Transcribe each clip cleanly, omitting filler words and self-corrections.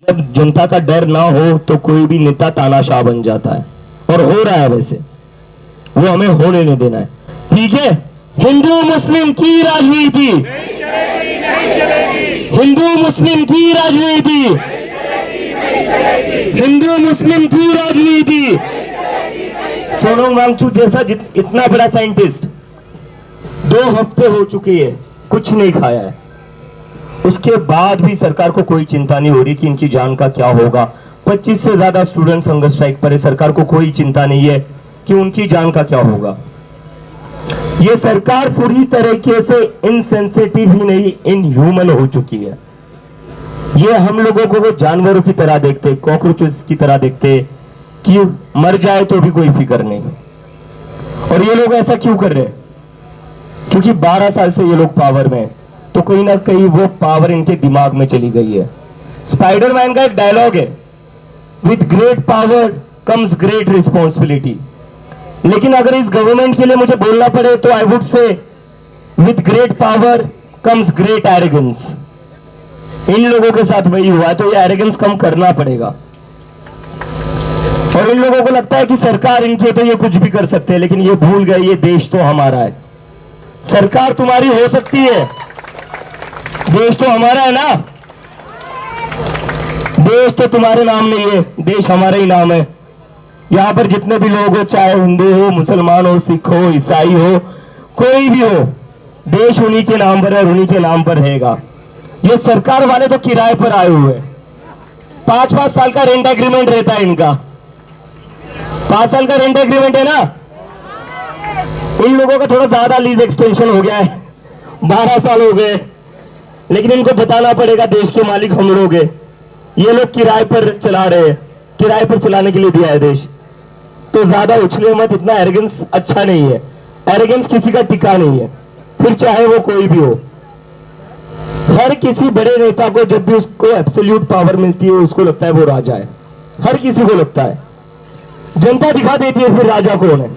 जब जनता का डर ना हो तो कोई भी नेता तानाशाह बन जाता है, और हो रहा है वैसे, वो हमें होने नहीं देना है। ठीक है, हिंदू मुस्लिम की राजनीति, हिंदू मुस्लिम की राजनीति, हिंदू मुस्लिम की राजनीति। सोनम वांगचुक जैसा इतना बड़ा साइंटिस्ट 2 हफ्ते हो चुके हैं, कुछ नहीं खाया है, उसके बाद भी सरकार को कोई चिंता नहीं हो रही कि इनकी जान का क्या होगा। 25 से ज्यादा स्टूडेंट्स हंगर स्ट्राइक पर है, सरकार को कोई चिंता नहीं है कि उनकी जान का क्या होगा। ये सरकार पूरी तरीके से इनसेंसिटिव ही नहीं, इनह्यूमन हो चुकी है। ये हम लोगों को वो जानवरों की तरह देखते, कॉकरोचेस की तरह देखते कि मर जाए तो भी कोई फिक्र नहीं। और ये लोग ऐसा क्यों कर रहे हैं? क्योंकि 12 साल से ये लोग पावर में है, तो कहीं ना कहीं वो पावर इनके दिमाग में चली गई है। स्पाइडरमैन का एक डायलॉग है, with great power comes great responsibility. लेकिन अगर इस गवर्नमेंट के लिए मुझे बोलना पड़े तो I would say with great power comes great arrogance. इन लोगों के साथ वही हुआ है, तो ये एरोगेंस कम करना पड़ेगा। और इन लोगों को लगता है कि सरकार इनकी है तो ये कुछ भी कर सकते हैं, लेकिन ये भूल गए ये देश तो हमारा है। सरकार तुम्हारी हो सकती है, देश तो हमारा है ना। देश तो तुम्हारे नाम नहीं है, देश हमारा ही नाम है। यहां पर जितने भी लोग हो, चाहे हिंदू हो, मुसलमान हो, सिख हो, ईसाई हो, कोई भी हो, देश उन्हीं के नाम पर है और उन्हीं के नाम पर रहेगा। ये सरकार वाले तो किराए पर आए हुए, 5-5 साल का रेंट एग्रीमेंट रहता है इनका। 5 साल का रेंट एग्रीमेंट है ना। इन लोगों का थोड़ा ज्यादा लीज एक्सटेंशन हो गया है, 12 साल हो गए, लेकिन इनको बताना पड़ेगा देश के मालिक हम लोग हैं। ये लोग किराए पर चला रहे हैं, किराए पर चलाने के लिए दिया है देश। तो ज्यादा उछले मत, इतना एरोगेंस अच्छा नहीं है। एरोगेंस किसी का टिका नहीं है, फिर चाहे वो कोई भी हो। हर किसी बड़े नेता को जब भी उसको एब्सोल्यूट पावर मिलती है उसको लगता है वो राजा है, हर किसी को लगता है। जनता दिखा देती है फिर राजा कौन है।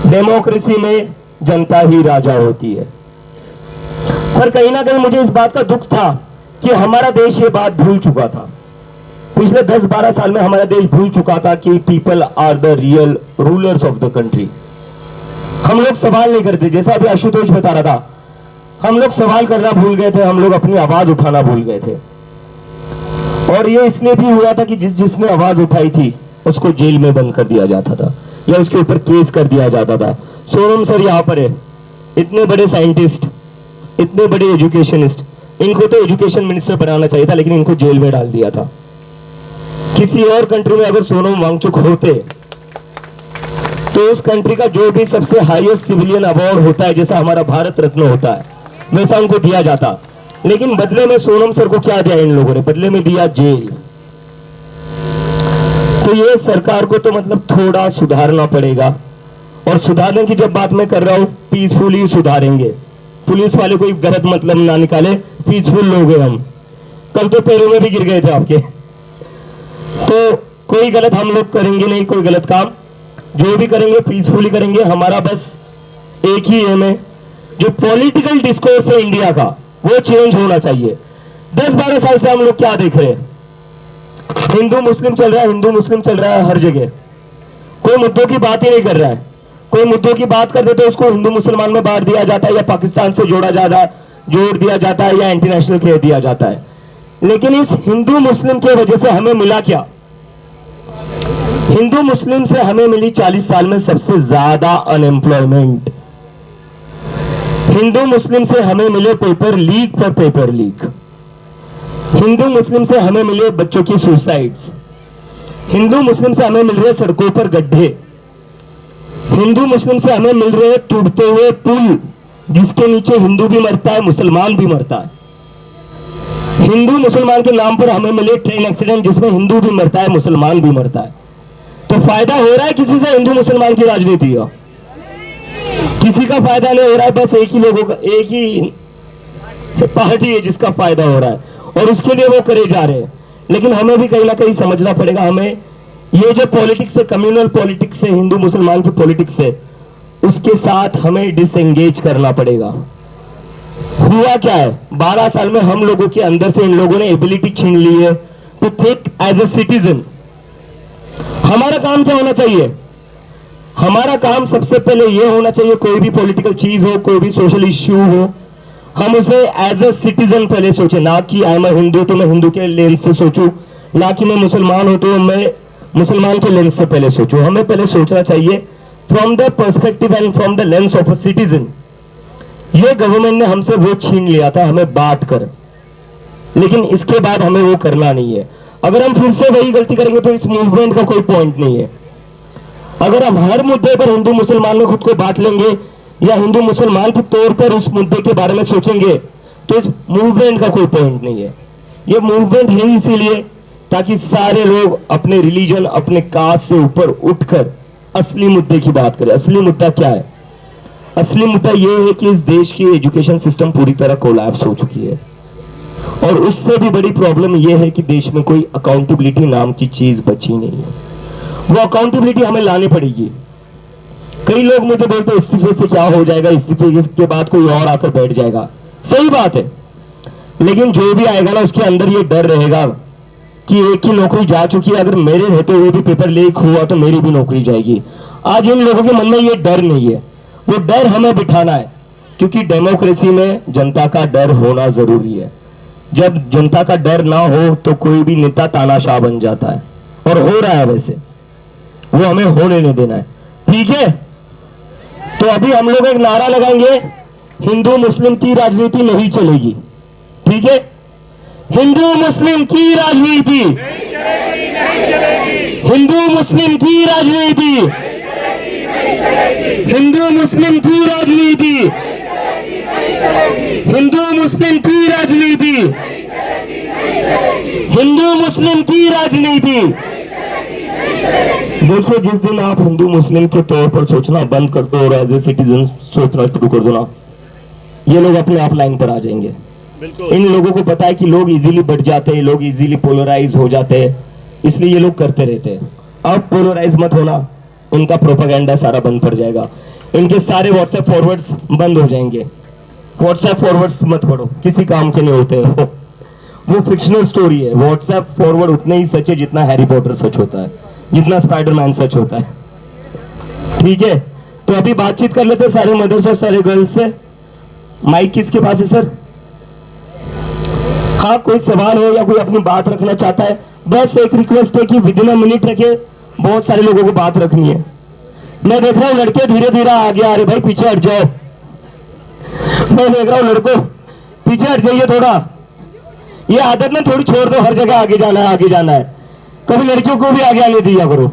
डेमोक्रेसी में जनता ही राजा होती है। पर कहीं ना कहीं मुझे इस बात का दुख था कि हमारा देश ये बात भूल चुका था। पिछले 10-12 साल में हमारा देश भूल चुका था कि people are the real rulers of the country. हम लोग सवाल नहीं करते, जैसा अभी आशुतोष बता रहा था, हम लोग सवाल करना भूल गए थे, हम लोग अपनी आवाज उठाना भूल गए थे। और ये इसलिए भी हुआ था कि जिसने आवाज उठाई थी उसको जेल में बंद कर दिया जाता था या उसके ऊपर केस कर दिया जाता था। सोनम सर यहाँ पर है, इतने बड़े साइंटिस्ट, इतने बड़े एजुकेशनिस्ट, इनको तो एजुकेशन मिनिस्टर बनाना चाहिए था, लेकिन इनको जेल में डाल दिया था। किसी और कंट्री में अगर सोनम वांगचुक होते तो उस कंट्री का जो भी सबसे हाईएस्ट सिविलियन अवार्ड होता है, जैसा हमारा भारत रत्न होता है, वैसा उनको दिया जाता। लेकिन बदले में सोनम सर को क्या दिया इन लोगों ने? बदले में दिया जेल। तो ये सरकार को तो मतलब थोड़ा सुधारना पड़ेगा। और सुधारने की जब बात मैं कर रहा हूं, पीसफुली सुधारेंगे। पुलिस वाले कोई गलत मतलब ना निकाले, पीसफुल लोग हैं हम। कल तो पैरों में भी गिर गए थे आपके। तो कोई गलत हम लोग करेंगे नहीं, कोई गलत काम जो भी करेंगे पीसफुली करेंगे। हमारा बस एक ही एम है, जो पॉलिटिकल डिस्कोर्स है इंडिया का वो चेंज होना चाहिए। 10-12 साल से हम लोग क्या देख रहे हैं? हिंदू मुस्लिम चल रहा है, हिंदू मुस्लिम चल रहा है हर जगह। कोई मुद्दों की बात ही नहीं कर रहा है। कोई मुद्दों की बात कर दे तो उसको हिंदू मुसलमान में बांट दिया जाता है, या पाकिस्तान से जोड़ दिया जाता है, या इंटरनेशनल कह दिया जाता है। लेकिन इस हिंदू मुस्लिम की वजह से हमें मिला क्या? हिंदू मुस्लिम से हमें मिली 40 साल में सबसे ज्यादा अनएम्प्लॉयमेंट। हिंदू मुस्लिम से हमें मिले पेपर लीक पर पेपर लीक। हिंदू मुस्लिम से हमें मिले बच्चों की सुसाइड्स। हिंदू मुस्लिम से हमें मिल रहे सड़कों पर गड्ढे। हिंदू मुस्लिम से हमें मिल रहे टूटते हुए पुल, जिसके नीचे हिंदू भी मरता है, मुसलमान भी मरता है। हिंदू मुसलमान के नाम पर हमें मिले ट्रेन एक्सीडेंट, जिसमें हिंदू भी मरता है, मुसलमान भी मरता है। तो फायदा हो रहा है किसी से हिंदू मुसलमान की राजनीति का? किसी का फायदा नहीं हो रहा है। बस एक ही लोगों का, एक ही पार्टी है जिसका फायदा हो रहा है, और उसके लिए वो करे जा रहे हैं। लेकिन हमें भी कहीं ना कहीं समझना पड़ेगा, हमें ये जो पॉलिटिक्स है, कम्युनल पॉलिटिक्स है, हिंदू मुसलमान की पॉलिटिक्स है, उसके साथ हमें डिसएंगेज करना पड़ेगा। हुआ क्या है, 12 साल में हम लोगों के अंदर से इन लोगों ने एबिलिटी छीन ली है to think as a citizen. हमारा काम क्या होना चाहिए? हमारा काम सबसे पहले यह होना चाहिए, कोई भी पॉलिटिकल चीज हो, कोई भी सोशल इश्यू हो, हम उसे एज ए सिटीजन पहले सोचे, ना कि आई एम हिंदू तो मैं हिंदू के लेंस से सोचूं, ना कि मैं मुसलमान हूं तो मैं मुसलमान के लेंस से पहले सोचूं। हमें पहले सोचना चाहिए from the perspective and from the lens of a citizen. ये गवर्नमेंट ने हमसे वो छीन लिया था हमें बांट कर, लेकिन इसके बाद हमें वो करना नहीं है। अगर हम फिर से वही गलती करेंगे तो इस मूवमेंट का कोई पॉइंट नहीं है। अगर हम हर मुद्दे पर हिंदू मुसलमान में खुद को बांट लेंगे या हिंदू मुसलमान के तौर पर उस मुद्दे के बारे में सोचेंगे तो इस मूवमेंट का कोई पॉइंट नहीं है। ये मूवमेंट है इसीलिए ताकि सारे लोग अपने रिलीजन, अपने कास्ट से ऊपर उठकर असली मुद्दे की बात करें। असली मुद्दा क्या है? असली मुद्दा यह है कि इस देश की एजुकेशन सिस्टम पूरी तरह कोलैप्स हो चुकी है, और उससे भी बड़ी प्रॉब्लम यह है कि देश में कोई अकाउंटेबिलिटी नाम की चीज बची नहीं है। वो अकाउंटेबिलिटी हमें लानी पड़ेगी। कई लोग मुझे बोलते हैं इस्तीफे से क्या हो जाएगा, इस्तीफे के बाद कोई और आकर बैठ जाएगा। सही बात है, लेकिन जो भी आएगा ना उसके अंदर ये डर रहेगा कि एक की नौकरी जा चुकी है, अगर मेरे रहते हुए भी पेपर लीक हुआ तो मेरी भी नौकरी जाएगी। आज इन लोगों के मन में ये डर नहीं है, वो डर हमें बिठाना है, क्योंकि डेमोक्रेसी में जनता का डर होना जरूरी है। जब जनता का डर ना हो तो कोई भी नेता तानाशाह बन जाता है, और हो रहा है वैसे, वो हमें होने नहीं देना है। ठीक है, तो अभी हम लोग एक नारा लगाएंगे, हिंदू मुस्लिम की राजनीति नहीं चलेगी। ठीक है, हिंदू मुस्लिम की राजनीति, हिंदू मुस्लिम की राजनीति, हिंदू मुस्लिम की राजनीति, हिंदू मुस्लिम की राजनीति, हिंदू मुस्लिम की राजनीति। देखिए, जिस दिन आप हिंदू मुस्लिम के तौर पर सोचना बंद कर दो और एज ए सिटीजन सोचना शुरू कर दो ना, ये लोग अपने आप लाइन पर आ जाएंगे। इन लोगों को पता है कि लोग इजीली बढ़ जाते हैं, लोग इजीली पोलराइज हो जाते हैं, इसलिए ये लोग करते रहते हैं। अब पोलराइज मत होना, इनका प्रोपेगेंडा सारा बंद पड़ जाएगा, इनके सारे व्हाट्सएप फॉरवर्ड्स बंद हो जाएंगे। व्हाट्सएप फॉरवर्ड्स मत पढ़ो, किसी काम के नहीं होते हैं, वो फिक्शनल स्टोरी है। व्हाट्सएप फॉरवर्ड उतने ही सच है जितना हैरी पॉटर सच होता है, जितना स्पाइडरमैन सच होता है। ठीक है, तो अभी बातचीत कर लेते हैं सारे मदर्स और सारे गर्ल्स से। माइक किसके पास है सर? हाँ, कोई सवाल हो या कोई अपनी बात रखना चाहता है? बस एक रिक्वेस्ट है कि विदिन अ मिनट रखे, बहुत सारे लोगों को बात रखनी है। मैं देख रहा हूँ लड़के धीरे धीरे आगे आ रहे, भाई पीछे हट जाओ। मैं देख रहा हूँ लड़कों, पीछे हट जाइए थोड़ा। ये आदत ना थोड़ी छोड़ दो, हर जगह आगे जाना है, आगे जाना है। कभी लड़कियों को भी आगे आने दिया करो।